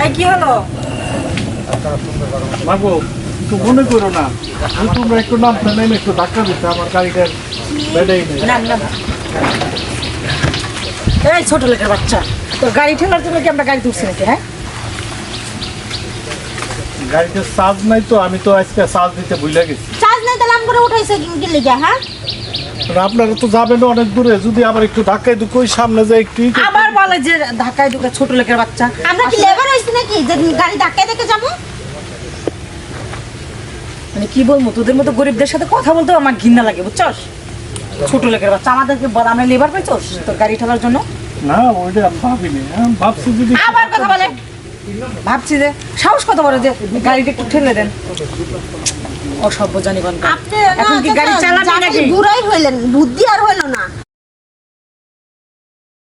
এই কি হলো? মাগো একটু মনে করো না, তোমরা একটু নামতে নেমে একটু ধাক্কা দিতে আমার গাড়িটার বেডেই নেই। না না এই ছোট লোকের বাচ্চা, তোর গাড়ি ঠেলার জন্য কি আমরা গাড়ি তুলছি নাকি? হ্যাঁ, গাড়িতে চার্জ নাই তো, আমি তো আজকে চার্জ দিতে ভুলে গেছি। চার্জ নাই তাহলে করে উঠাইছে কি লিগা? হ্যাঁ, আপনারা তো যাবেন অনেক দূরে, যদি আবার একটু ধাক্কায় দুঃখ ওই সামনে যায় একটু আবার বলে যে ঢাকায় ঢুকে ছোট লোকের বাচ্চা। আমরা কি লেবার হইছি নাকি যে গাড়ি ধাক্কায় দেখে যাবো? মানে কি বলবো, তোদের মতো গরিবদের সাথে কথা বলতেও আমার ঘৃণা লাগে, বুঝছস? ছোট লোকের বাচ্চা আমাদেরকে বল, আমরা লেবার পাইছস তোর গাড়ি ঠেলার জন্য? না ওইটা আমি ভাবিনি, আমি ভাবছি যদি আবার কথা বলে, ভাবছি যে সাহস কত বড় যে গাড়িটা একটু ঠেলে দেন। অসভ্য জানি বান্ধব। আপনি এখন কি গাড়ি চালাবি নাকি? বুড়াই হইলেন, বুদ্ধি আর হইল না।